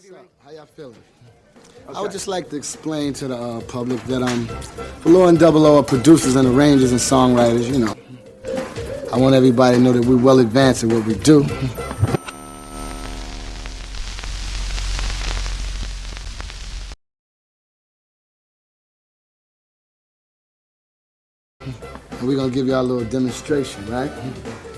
What's up? How y'all feeling? Okay. I would just like to explain to the public that Velore and Double-O are producers and arrangers and songwriters, you know. I want everybody to know that we're well advanced in what we do. And we're gonna give y'all a little demonstration, right?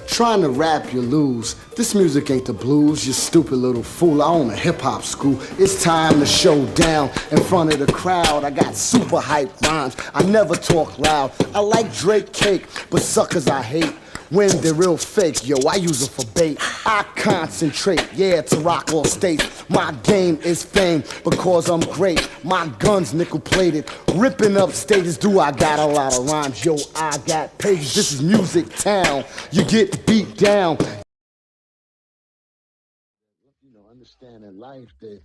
Trying to rap, you lose. This music ain't the blues, you stupid little fool. I own a hip-hop school. It's time to show down in front of the crowd. I got super hype rhymes. I never talk loud. I like Drake cake, but suckers I hate. When they're real fake, yo, I use them for bait. I concentrate, yeah, to rock all states. My game is fame because I'm great. My gun's nickel-plated, ripping up stages. Do I got a lot of rhymes? Yo, I got pages. This is Music Town. You get beat down. You know, understand in life that,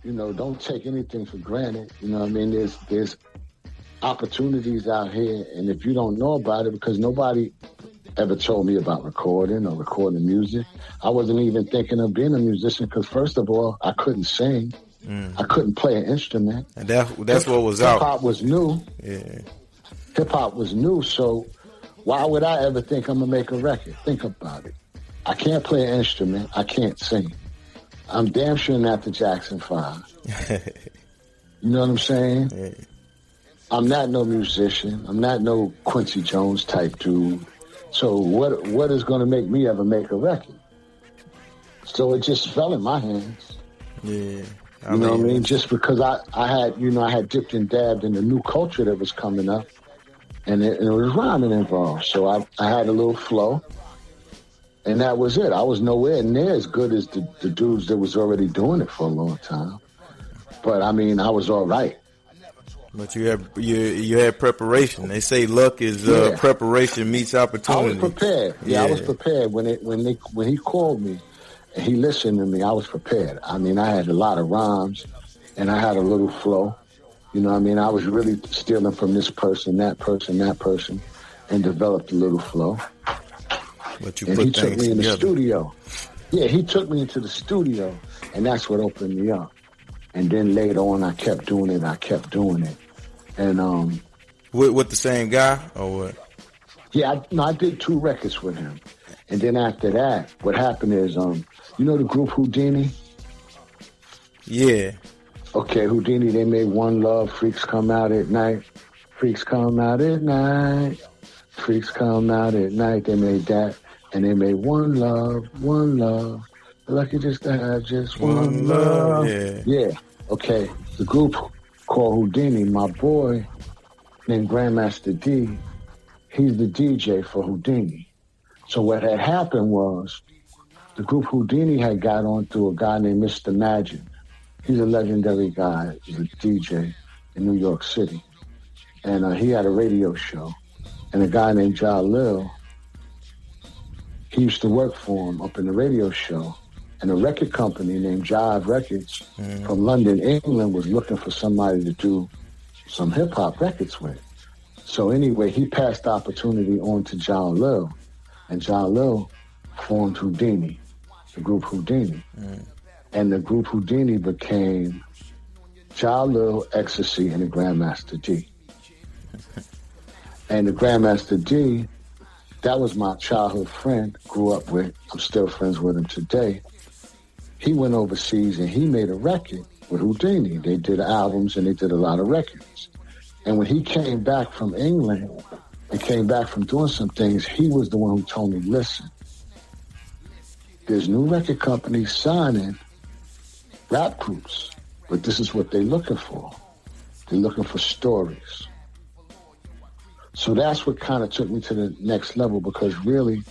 you know, don't take anything for granted. You know what I mean? There's opportunities out here, and if you don't know about it, because nobody ever told me about recording or recording music. I wasn't even thinking of being a musician because, first of all, I couldn't sing. I couldn't play an instrument. And that's what was out. Hip-hop was new. Yeah. Hip-hop was new, so why would I ever think I'm going to make a record? Think about it. I can't play an instrument. I can't sing. I'm damn sure not the Jackson 5. You know what I'm saying? Yeah. I'm not no musician. I'm not no Quincy Jones type dude. So what is going to make me ever make a record? So it just fell in my hands. Yeah. You know what I mean? Just because I had dipped and dabbed in the new culture that was coming up, and it was rhyming involved. So I had a little flow, and that was it. I was nowhere near as good as the dudes that was already doing it for a long time. But, I mean, I was all right. But you had preparation. They say luck is preparation meets opportunity. I was prepared. Yeah, I was prepared when he called me and he listened to me. I was prepared. I mean, I had a lot of rhymes and I had a little flow. You know what I mean? I was really stealing from this person, that person, and developed a little flow. But and he took me in the studio. Yeah, he took me into the studio, and that's what opened me up. And then later on, I kept doing it. And with the same guy or what? Yeah, I did 2 records with him. And then after that, what happened is, you know the group Houdini? Yeah. Okay, Houdini, they made One Love, Freaks Come Out at Night. Freaks Come Out at Night. Freaks Come Out at Night. They made that. And they made One Love, One Love. Lucky just to have just one love. Yeah. Okay. The group called Houdini, my boy named Grandmaster D, he's the DJ for Houdini. So what had happened was the group Houdini had got on through a guy named Mr. Magic. He's a legendary guy. He's a DJ in New York City. And he had a radio show. And a guy named Jalil, he used to work for him up in the radio show. And a record company named Jive Records from London, England, was looking for somebody to do some hip-hop records with. So anyway, he passed the opportunity on to Jalil, and Jalil formed Houdini, the group Houdini. And the group Houdini became Jalil, Ecstasy, and the Grandmaster D. And the Grandmaster D, that was my childhood friend, grew up with. I'm still friends with him today. He went overseas and he made a record with Houdini. They did albums and they did a lot of records. And when he came back from England and came back from doing some things, he was the one who told me, listen, there's new record companies signing rap groups, but this is what they're looking for. They're looking for stories. So that's what kind of took me to the next level, because really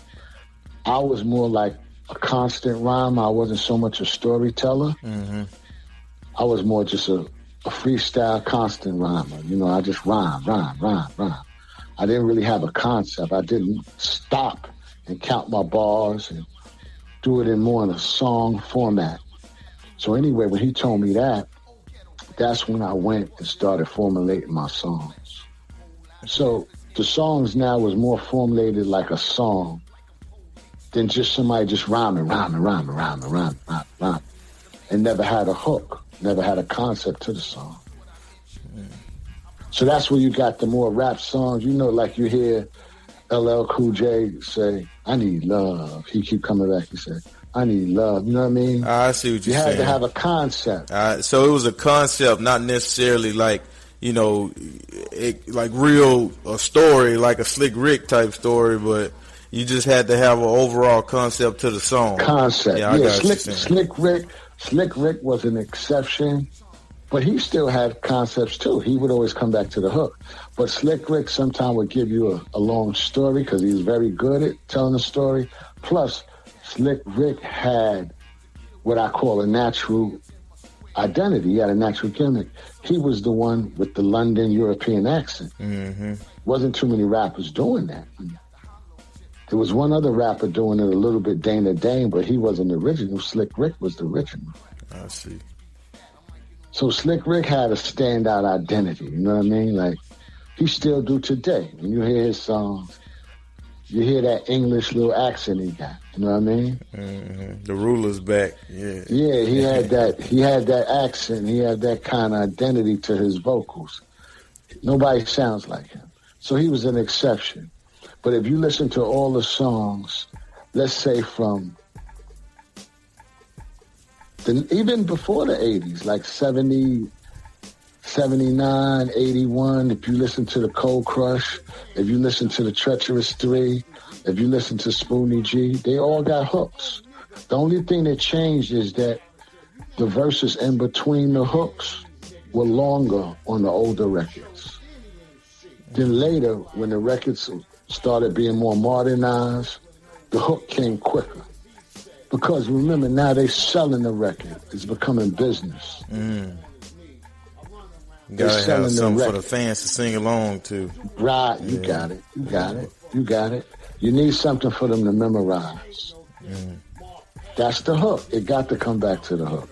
I was more like a constant rhyme. I wasn't so much a storyteller. I was more just a freestyle constant rhymer. You know, I just rhyme. I didn't really have a concept. I didn't stop and count my bars and do it in more in a song format. So anyway, when he told me that, that's when I went and started formulating my songs. So the songs now was more formulated like a song than just somebody just rhyming. And and never had a hook, never had a concept to the song. So that's where you got the more rap songs. You know, like you hear LL Cool J say, I need love. He keep coming back. He said, I need love. You know what I mean? I see what you're saying. You had to have a concept. So it was a concept, not necessarily like, you know, like real a story, like a Slick Rick type story, but you just had to have an overall concept to the song. Concept. Yeah, I got what you're saying. Slick Rick was an exception, but he still had concepts too. He would always come back to the hook. But Slick Rick sometimes would give you a long story because he was very good at telling a story. Plus, Slick Rick had what I call a natural identity. He had a natural gimmick. He was the one with the London European accent. Mm-hmm. Wasn't too many rappers doing that. There was one other rapper doing it a little bit, Dana Dane, but he wasn't the original. Slick Rick was the original. I see. So Slick Rick had a standout identity, you know what I mean? Like, he still do today. When you hear his songs, you hear that English little accent he got, you know what I mean? Mm-hmm. The ruler's back, yeah. Yeah, he had that accent, he had that kind of identity to his vocals. Nobody sounds like him. So he was an exception. But if you listen to all the songs, let's say from even before the 80s, like 70, 79, 81, if you listen to the Cold Crush, if you listen to the Treacherous 3, if you listen to Spoonie G, they all got hooks. The only thing that changed is that the verses in between the hooks were longer on the older records. Then later, when the records started being more modernized, the hook came quicker. Because remember, now they selling the record. It's becoming business. Mm. You gotta have something for the fans to sing along to. Right, you got it. You need something for them to memorize. Mm. That's the hook. It got to come back to the hook.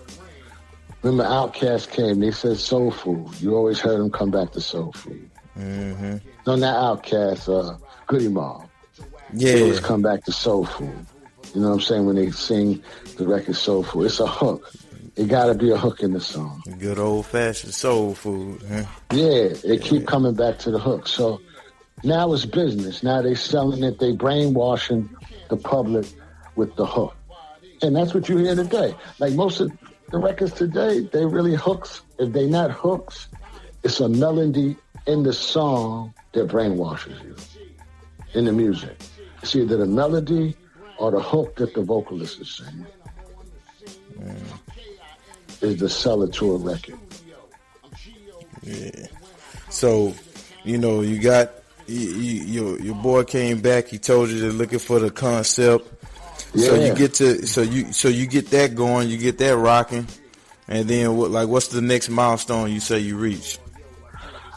Remember, Outkast came, they said soul food. You always heard them come back to soul food. Mm-hmm. No, not Outkast, Goody Mob. Yeah. They always come back to soul food. You know what I'm saying? When they sing the record soul food, it's a hook. It got to be a hook in the song. Good old-fashioned soul food. Huh? Yeah, they keep coming back to the hook. So now it's business. Now they selling it. They brainwashing the public with the hook. And that's what you hear today. Like most of the records today, they really hooks. If they not hooks, it's a melody in the song that brainwashes you in the music. It's either the melody or the hook that the vocalist is singing. Is the seller to a record. Yeah. So, you know, you got your boy came back. He told you they're looking for the concept. Yeah. So you get that going. You get that rocking, and then what's the next milestone you say you reach?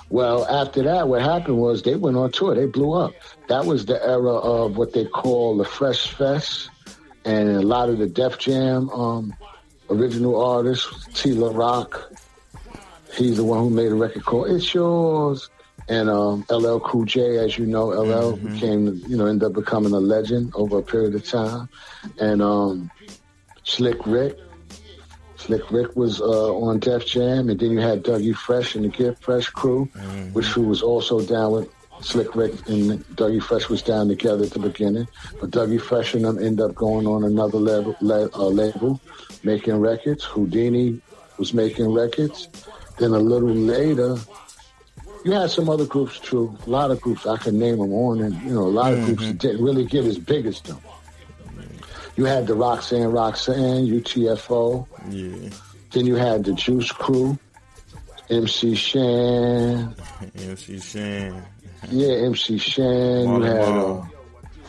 Well, after that, what happened was they went on tour. They blew up. That was the era of what they call the Fresh Fest, and a lot of the Def Jam original artists, T-La Rock. He's the one who made a record called It's Yours. And LL Cool J, as you know, LL became, ended up becoming a legend over a period of time. And Slick Rick. Slick Rick was on Def Jam. And then you had Dougie Fresh and the Get Fresh crew, which was also down with Slick Rick and Dougie Fresh was down together at the beginning. But Dougie Fresh and them ended up going on another label, making records. Houdini was making records. Then a little later, you had some other groups too. A lot of groups, I could name them on, and a lot of groups that didn't really get as big as them. You had the Roxanne, UTFO. Yeah. Then you had the Juice Crew, MC Shan. Yeah, MC Shan. You had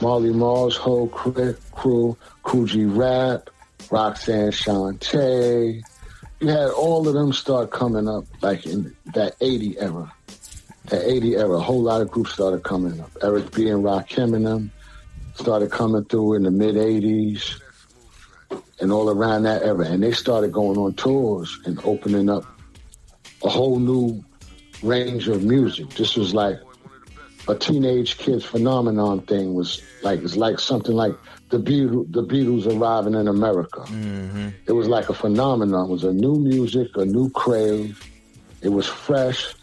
Marley Marl's whole crew, Coogee Rap, Roxanne Shante. You had all of them start coming up like in that 80 era. That 80 era, a whole lot of groups started coming up. Eric B. and Rakim and them started coming through in the mid-80s and all around that era. And they started going on tours and opening up a whole new range of music. This was like a teenage kids phenomenon thing. Was like, it's like something like the Beatles arriving in America. It was like a phenomenon. It was a new music, a new crave. It was fresh.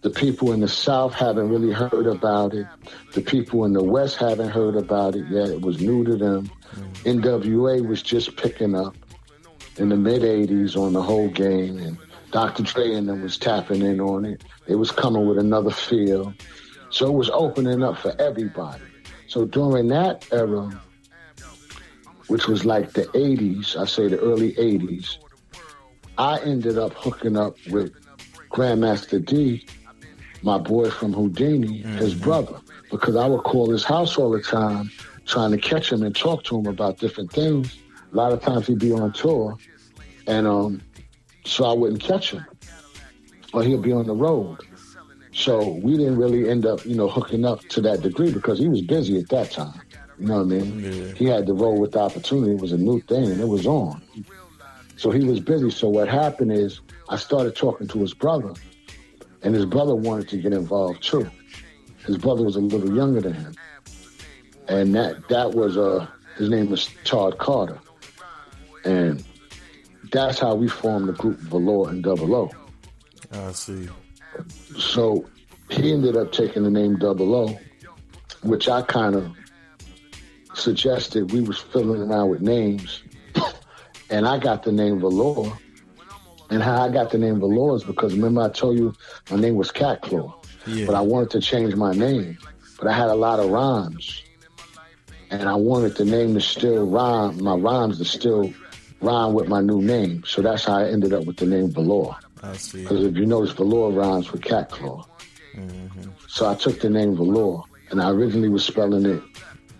The people in the South haven't really heard about it. The people in the West haven't heard about it yet. It was new to them. NWA was just picking up in the mid-'80s on the whole game, and Dr. Dre and them was tapping in on it. They was coming with another feel. So it was opening up for everybody. So during that era, which was like the 80s, I say the early 80s, I ended up hooking up with Grandmaster D, my boy from Houdini, his brother, because I would call his house all the time, trying to catch him and talk to him about different things. A lot of times he'd be on tour, and so I wouldn't catch him, or he'd be on the road. So we didn't really end up, hooking up to that degree because he was busy at that time. You know what I mean? Yeah. He had to roll with the opportunity. It was a new thing, and it was on. So he was busy. So what happened is I started talking to his brother, and his brother wanted to get involved too. His brother was a little younger than him. And that was, his name was Todd Carter. And that's how we formed the group Velore and Double-O. I see. So he ended up taking the name Double-O, which I kind of suggested. We was filling around with names. And I got the name Velore. And how I got the name Velore is because, remember I told you my name was Cat Claw. Yeah. But I wanted to change my name. But I had a lot of rhymes. And I wanted the name to still rhyme, my rhymes to still rhyme with my new name. So that's how I ended up with the name Velore. I see. Because if you notice, Velore rhymes with Cat Claw. So I took the name Velore. And I originally was spelling it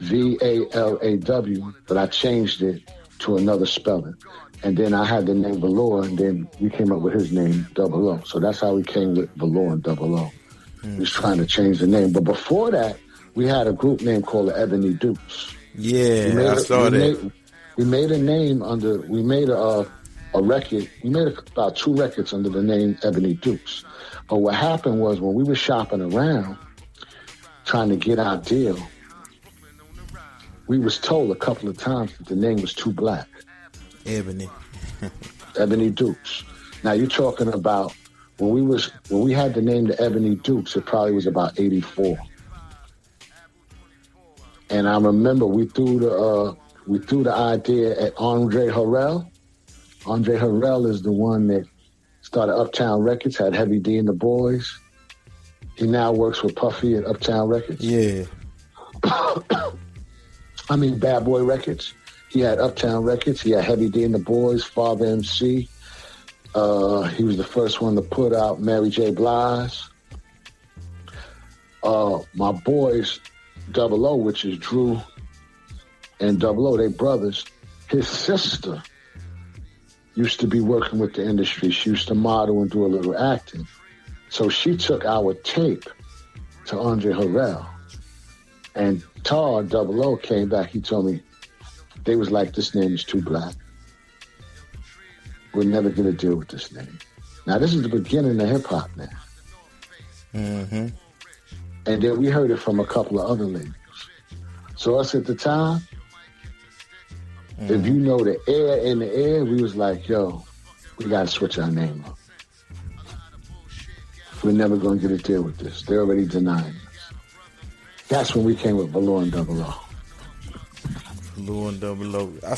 Valaw, but I changed it to another spelling. And then I had the name Velore, and then we came up with his name, Double-O. So that's how we came with Velore and Double-O. We was trying to change the name. But before that, we had a group name called the Ebony Dukes. Yeah, I saw that. We made a name under, we made a record. We made about 2 records under the name Ebony Dukes. But what happened was when we were shopping around, trying to get our deal, we was told a couple of times that the name was too black. Ebony. Ebony Dukes. Now you're talking about when we had the name the Ebony Dukes, it probably was about 84. And I remember we threw the idea at Andre Harrell. Andre Harrell is the one that started Uptown Records, had Heavy D and the Boys. He now works with Puffy at Uptown Records. Yeah. I mean, Bad Boy Records. He had Uptown Records. He had Heavy D and the Boys, Father MC. He was the first one to put out Mary J. Blige. My boys, Double-O, which is Drew and Double-O, they brothers. His sister used to be working with the industry. She used to model and do a little acting. So she took our tape to Andre Harrell. And Todd, Double-O, came back. He told me, they was like, this name is too black. We're never going to deal with this name. Now, this is the beginning of hip-hop now. Mm-hmm. And then we heard it from a couple of other labels. So us at the time, if you know the air in the air, we was like, yo, we got to switch our name up. We're never going to get a deal with this. They're already denying us. That's when we came with Velore and Double-O. Velore and Double-O. I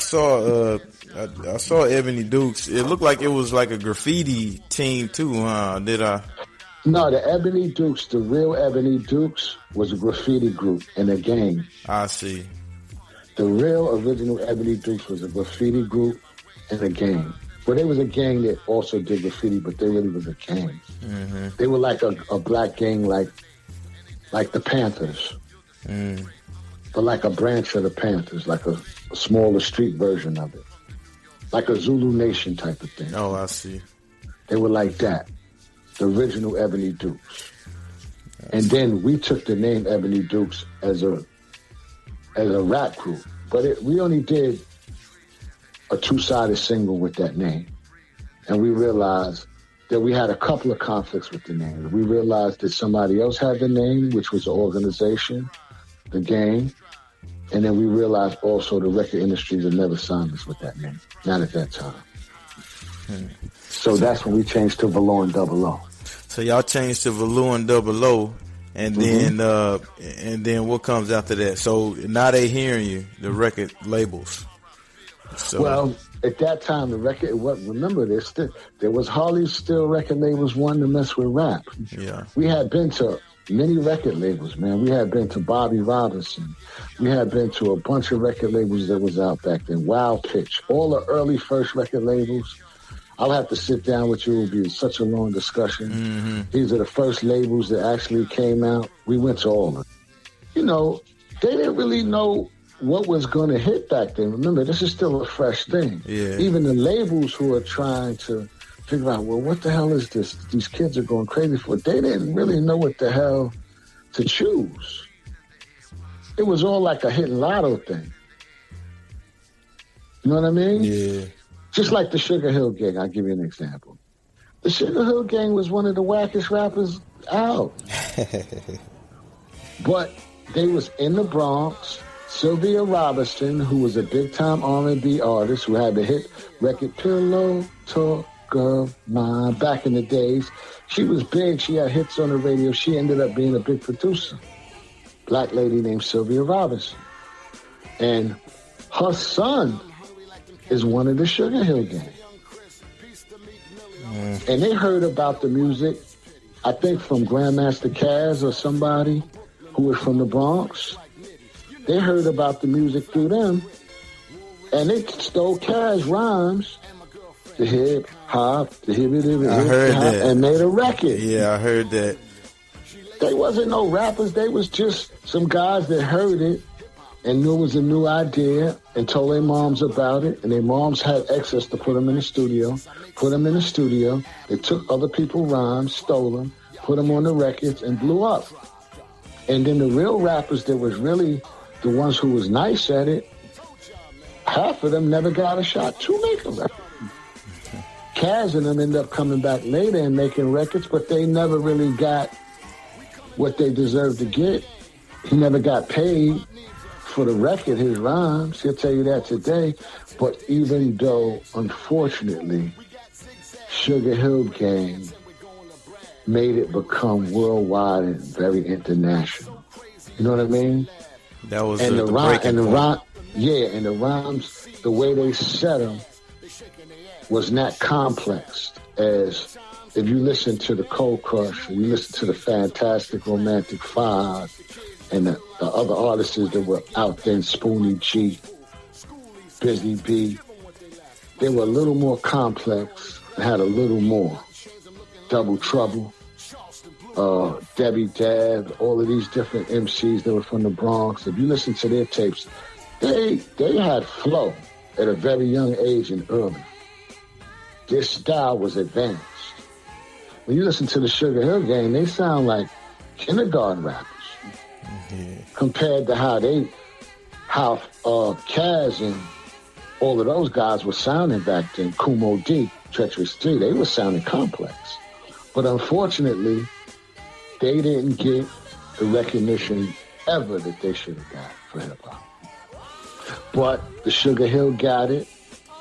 saw Ebony Dukes. It looked like it was like a graffiti team too, huh? Did I? No, the Ebony Dukes, the real Ebony Dukes, was a graffiti group and a gang. I see. The real original Ebony Dukes was a graffiti group and a gang. Well, they was a gang that also did graffiti, but they really was a gang. Mm-hmm. They were like a black gang, like the Panthers. But like a branch of the Panthers, like a smaller street version of it. Like a Zulu Nation type of thing. Oh, I see. They were like that. The original Ebony Dukes. And then we took the name Ebony Dukes as a rap group. But we only did a 2-sided single with that name. And we realized that we had a couple of conflicts with the name. We realized that somebody else had the name, which was the organization, the gang. And then we realized also the record industry had never signed us with that name. Not at that time. So that's when we changed to Velore and Double-O. So y'all changed to Velore and Double-O, and then what comes after that? So now they hearing you, the record labels. So. Well, at that time, the record, remember this, there was hardly still record labels wanting to mess with rap. Yeah. We had been to many record labels, man. We had been to Bobby Robinson. We had been to a bunch of record labels that was out back then. Wild Pitch, all the early first record labels. I'll have to sit down with you. It will be such a long discussion. Mm-hmm. These are the first labels that actually came out. We went to all of them. You know, they didn't really know what was going to hit back then. Remember, this is still a fresh thing. Yeah. Even the labels who are trying to figure out, well, what the hell is this? These kids are going crazy for it. They didn't really know what the hell to choose. It was all like a hit and lotto thing. You know what I mean? Yeah. Just like the Sugar Hill Gang, I'll give you an example. The Sugar Hill Gang was one of the wackest rappers out. But they was in the Bronx. Sylvia Robinson, who was a big-time R&B artist who had the hit record Pillow Talk of Mine back in the days. She was big. She had hits on the radio. She ended up being a big producer. Black lady named Sylvia Robinson. And her son is one of the Sugar Hill Gang. And they heard about the music, I think from Grandmaster Caz or somebody who was from the Bronx. They heard about the music through them, and they stole Caz rhymes, the hip hop, the hip hop, and made a record. Yeah, I heard that. They wasn't no rappers. They was just some guys that heard it and knew it was a new idea and told their moms about it. And their moms had access to put them in the studio. They took other people's rhymes, stole them, put them on the records, and blew up. And then the real rappers that was really the ones who was nice at it, half of them never got a shot to make a record. Caz and them ended up coming back later and making records, but they never really got what they deserved to get. He never got paid for the record, his rhymes. He'll tell you that today. But even though, unfortunately, Sugar Hill Gang made it become worldwide and very international. You know what I mean? That was and the breaking point. And the rhymes, the way they set them was not complex as if you listen to the Cold Crush, or you listen to the Fantastic Romantic Five, and the other artists that were out there, Spoonie G, Busy B, they were a little more complex and had a little more. Double Trouble, Debbie Dab, all of these different MCs that were from the Bronx. If you listen to their tapes, they had flow at a very young age and early. Their style was advanced. When you listen to the Sugar Hill Gang, they sound like kindergarten rappers compared to how Caz and all of those guys were sounding back then. Kumo D, Treacherous 3, they were sounding complex. But unfortunately, they didn't get the recognition ever that they should have got for hip-hop. But the Sugar Hill got it,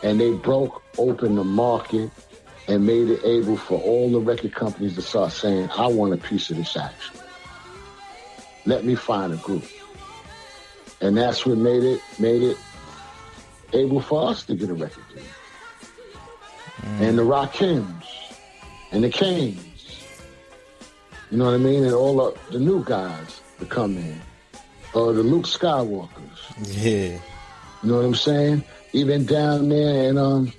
and they broke open the market and made it able for all the record companies to start saying, I want a piece of this action. Let me find a group. And that's what made it able for us to get a record deal. And the Rakims and the Canes. You know what I mean? And all the new guys that come in. Or the Luke Skywalkers. Yeah. You know what I'm saying? Even down there in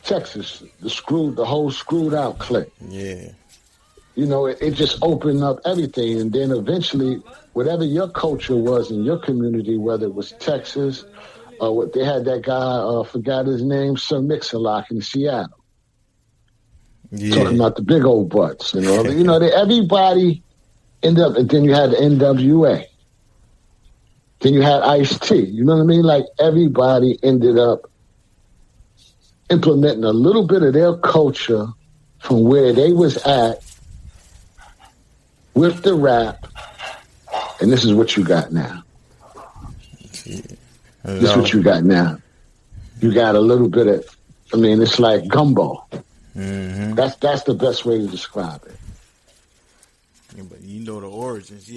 Texas, the whole screwed out clique. Yeah. You know, it just opened up everything. And then eventually, whatever your culture was in your community, whether it was Texas, or what they had that guy, forgot his name, Sir Mix-a-Lot in Seattle. Yeah. Talking about the big old butts, you know. Everybody ended up, and then you had the NWA. Then you had Ice-T. You know what I mean? Like, everybody ended up implementing a little bit of their culture from where they was at with the rap, and this is what you got now. This is what you got now. You got a little bit of, I mean, it's like gumbo. Mm-hmm. That's the best way to describe it. Yeah, but you know the origins.